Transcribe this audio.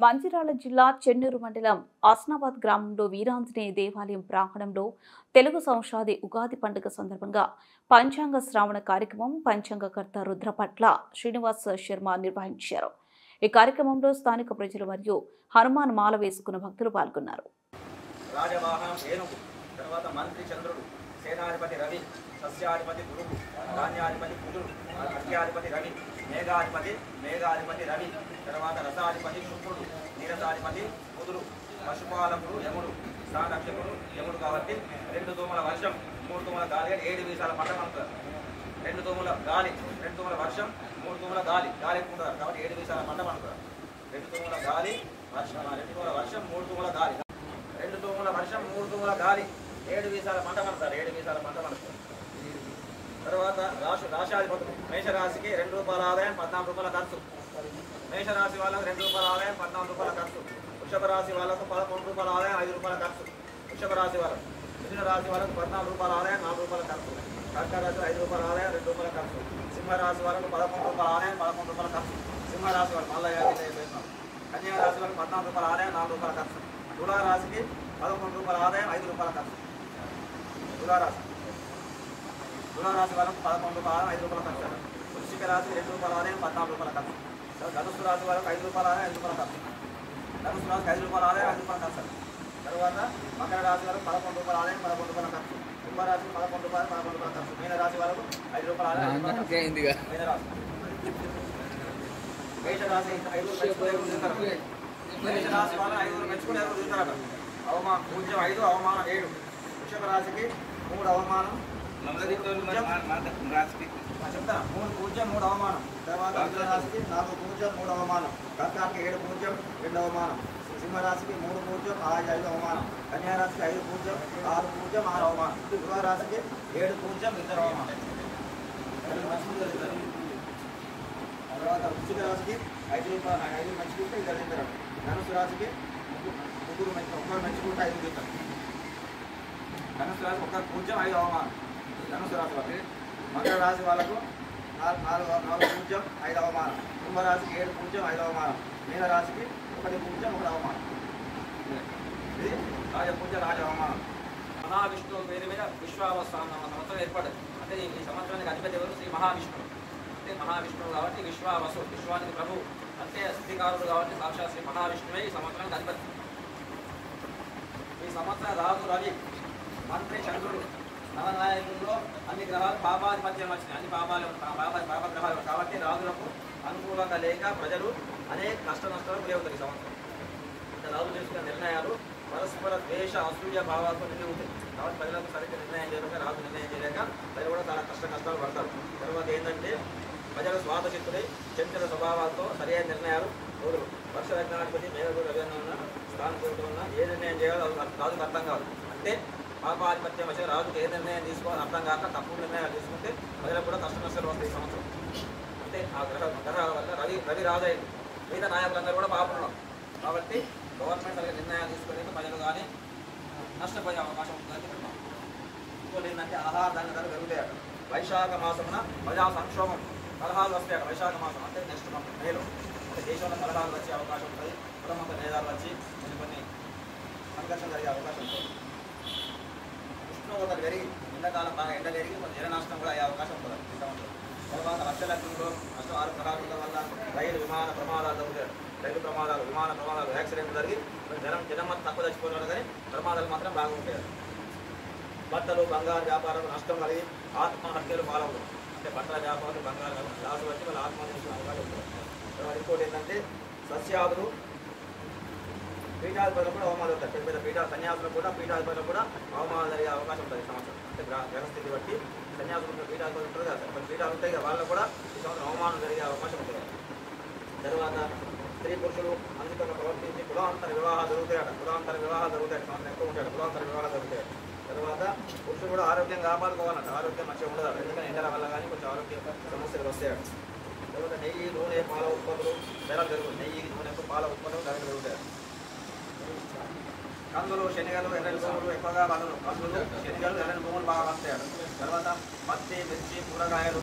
మంచిర్యాల జిల్లా చెన్నూరు మండలం ఆస్నాబాద్ గ్రామంలో వీరాంజనేయ దేవాలయం ప్రాంగణంలో తెలుగు సంవత్సరాది ఉగాది పండుగ సందర్భంగా పంచాంగ శ్రావణ కార్యక్రమం పంచాంగకర్త రుద్రపట్ల శ్రీనివాస్ శర్మ నిర్వహించారు. ఈ కార్యక్రమంలో స్థానిక ప్రజలు మరియు హనుమాన్ మాల వేసుకున్న భక్తులు పాల్గొన్నారు. సేనాధిపతి రవి, సస్యాధిపతి గురువు, ధాన్యాధిపతి కుజుడు, అర్ఘ్యాధిపతి రవి, మేఘాధిపతి రవి, తర్వాత రసాధిపతి శుక్రుడు, నీరసాధిపతి బుధుడు, పశుపాలకుడు యముడు, సారక్షకుడు యముడు. కాబట్టి 2 దోమల వర్షం, 3 దోమల గాలి, 7 వీసాల పట్టం అంటారు. 2 దోమల గాలి, 2 దోమల వర్షం, 3 దోమల గాలి ఎక్కుంటారు. కాబట్టి 7 వీసాల పట్టం అంటారు. 2 దోమల గాలి వర్షం, 2 దోమల వర్షం, 3 దోమల గాలి, 2 దోమల వర్షం, 3 దోమల గాలి, 7 వీసాల పంట పడతారు. 7 వీసాల పంట పడతారు. తర్వాత రాశాధిపతులు మేషరాశికి ₹2 ఆదాయం, ₹14 ఖర్చు. మేషరాశి వాళ్ళకు ₹2 ఆదాయం, ₹14 ఖర్చు. వృషభ రాశి వాళ్ళకు ₹11 ఆదాయం, ₹5 ఖర్చు. వృషభ రాశి వాళ్ళకు. మిథున రాశి వాళ్ళకు ₹14 ఆదాయం, ₹4 ఖర్చు. కర్కాటక రాశి ₹5 ఆదాయం, ₹2 ఖర్చు. సింహరాశి వాళ్ళకు ₹11 ఆదాయం, ₹11 ఖర్చు. సింహరాశి వాళ్ళు మళ్ళీ కన్యా రాశి వాళ్ళకు ₹14 ఆదాయం, ₹4 ఖర్చు. తులారాశికి ₹11 ఆదాయం, ₹5 ఖర్చు. తులారాశి వాళ్ళకు ₹11 ఆదాయం, ₹5 ఖర్చు. వృశ్చిక రాశి ₹2 ఆదాయం, ₹14 ఖర్చు. ధనుసు రాశి వాళ్ళకు ₹5 ఆదాయం, ₹5 ఖర్చు. ధనుసు రాశికి ₹5 ఆదాయం, ₹5 ఖర్చు. తర్వాత మకర రాశి వాళ్ళకు ₹11 ఆదాయం, ₹11 ఖర్చు. కుంభరాశికి ₹11 ఆదాయం, ₹11 ఖర్చు. మీన రాశి వాళ్ళకు ₹5 ఆదాయం, మీనరాశి. మేషరాశి 5 మేషరాశి వాళ్ళు 5 మెచ్చుకుని 5 తిరుగుతారట. పూజ్యం 5, అవమానం 7. వృషభ రాశికి 3 అవమానం, చెప్తా 3 పూజ్యం 3 అవమానం. తర్వాత మిథున రాశికి 4 పూజ్యం 3 అవమానం. కర్కాటక 7 పూజ్యం 2 అవమానం. సింహరాశికి 3 పూజ్యం 5 అవమానం. కన్యా రాశికి 5 పూజ్యం 6 పూజ్యం 6 అవమానం. తులారాశికి 7 పూజ్యం 2 అవమానం. తర్వాత వృశ్చిక రాశికి 5 మెచ్చుకుంటే 2 తింటారు. ధనుసు రాశికి 1 మెచ్చుకుంటే 5 తింటారు. ధనుసు రాశి 1 పూజ్యం 5 అవమానం. ధనుసు రాశి వాళ్ళకి. మకర రాశి వాళ్ళకు 4 పూజ్యం 5 అవమానం. కుంభరాశికి 7 పూజ్యం 5 అవమానం. మీన రాశికి 1 పూజ్యం 1 అవమానం. ఇది రాజపూజ రాజ అవమానం. మహావిష్ణువు పేరు మీద విశ్వావస్థానం సంవత్సరం ఏర్పడింది. అంటే ఈ సంవత్సరానికి అధిపతి ఎవరు? శ్రీ మహావిష్ణువు. అంటే మహావిష్ణువు కాబట్టి విశ్వావసు, విశ్వానికి ప్రభు. అంటే స్థితికారుడు కాబట్టి సాక్షాత్ శ్రీ మహావిష్ణువే ఈ సంవత్సరానికి అధిపతి. ఈ సంవత్సరం రాజు రవి, మంత్రి చంద్రుడు, నవనాయకుల్లో అన్ని గ్రహాలు పాపాధిపత్యం వచ్చినాయి. అన్ని పాప గ్రహాలు కాబట్టి రాజులకు అనుకూలంగా లేక ప్రజలు అనేక కష్ట నష్టాలు గురవుతారు. ఈ సంవత్సరం అంటే రాజు చేసుకున్న నిర్ణయాలు పరస్పర ద్వేష అసూయ భావాలతో నిండి ఉంటాయి. కాబట్టి ప్రజలకు సరిగ్గా నిర్ణయం చేయలేక, రాజు నిర్ణయం చేయలేక ప్రజలు కూడా చాలా కష్టాలు పడతారు. తర్వాత ఏంటంటే ప్రజలు స్వార్థచిత్తులై చంచల స్వభావాలతో సరైన నిర్ణయాలు వదలు. వర్ష లగ్నాధిపతి మేఘకు రవిన్న స్థానం ఉన్న ఏ నిర్ణయం చేయాలో రాజుకు అర్థం కాదు. అంటే పాపాధిపత్యం వచ్చి రాజుకు ఏ నిర్ణయం తీసుకోవాలని అర్థం కాక తప్పుడు నిర్ణయాలు తీసుకుంటే ప్రజలకు కూడా కష్ట నష్టాలు వస్తాయి ఈ సంవత్సరం. అంటే ఆ గ్రహాల వల్ల రవి రాజయ్య మిగతా నాయకులందరూ కూడా పాపం. కాబట్టి గవర్నమెంట్ అలాగే నిర్ణయాలు తీసుకోలేక ప్రజలు కానీ నష్టపోయే అవకాశం ఉంటుందని చెప్తున్నాం. ఇంకోటి ఏంటంటే ఆహార ధాన్య ధరలు పెరుగుతాయట. వైశాఖ మాసమున ప్రజా సంక్షోభం, కలహాలు వస్తాయట. వైశాఖ మాసం అంటే నెక్స్ట్ మంత్ మేలో అంటే దేశంలో కలహాలు వచ్చే అవకాశం ఉంటుంది. కులమంత నేదాలు వచ్చి కొన్ని సంఘర్షణ జరిగే అవకాశం ఉంటుంది. ఉష్ణోగ్రతలు పెరిగి ఎండాకాలం బాగా ఎండ పెరిగి కొంచెం జల నష్టం కూడా అయ్యే అవకాశం ఉంటుంది ఈ సంవత్సరం. తర్వాత లక్షలగ్నంలో 6 గ్రహాల వల్ల రైలు విమాన ప్రమాదాలు జరుగుతాయి. రైలు ప్రమాదాలు, విమాన ప్రమాదాలు, యాక్సిడెంట్ జరిగి జనం మాత్రం తక్కువ చచ్చిపోయినారు కానీ ప్రమాదాలు మాత్రం బాగుంటాయి. బట్టలు బంగారు వ్యాపారాలు నష్టం కలిగి ఆత్మహత్యలు పాలవుతాయి. అంటే బట్టల వ్యాపారాలు బంగారు లాసు వచ్చి వాళ్ళు ఆత్మహత్య చేసుకునే అవకాశం ఉంటుంది. తర్వాత ఇంకోటి ఏంటంటే సస్యాదులు, పీఠాధిపతులు కూడా అవమానాలు అవుతాయి. పెద్ద పెద్ద సన్యాసులు కూడా పీఠాధిపతులు కూడా అవమానాలు జరిగే అవకాశం ఉంటుంది ఈ సంవత్సరం. అంటే గ్రహస్థితి బట్టి సన్యాసులు పీఠాధిపతులు ఉంటారు కదా, కొన్ని పీఠాలు ఉంటాయి కదా, వాళ్ళకు కూడా ఈ సంవత్సరం అవమానం జరిగే అవకాశం ఉంటుంది. తర్వాత స్త్రీ పురుషులు అనుచితంగా ప్రవర్తించి కులాంతర వివాహాలు జరుగుతాయట. కులాంతర వివాహాలు జరుగుతాయి సంవత్సరం ఎక్కువ ఉంటాడు. కులాంతర వివాహాలు జరుగుతాయి. తర్వాత పురుషులు కూడా ఆరోగ్యం కాపాడుకోవాలంట. ఆరోగ్యం మంచిగా ఉండదు. ఎందుకంటే ఎండల వల్ల కానీ కొంచెం ఆరోగ్య సమస్యలు వస్తాయట. తర్వాత నెయ్యి, నూనె, పాల ఉత్పత్తులు ధరలు జరుగుతాయి. నెయ్యి, నూనె, పాల ఉత్పత్తులు ధరలు జరుగుతాయి. కందులు, శనగలు, ఎర్రని భూములు ఎక్కువగా కందులు, శనగలు, ఎర్రని భూములు బాగా వస్తాయట. తర్వాత పత్తి, మిర్చి, కూరగాయలు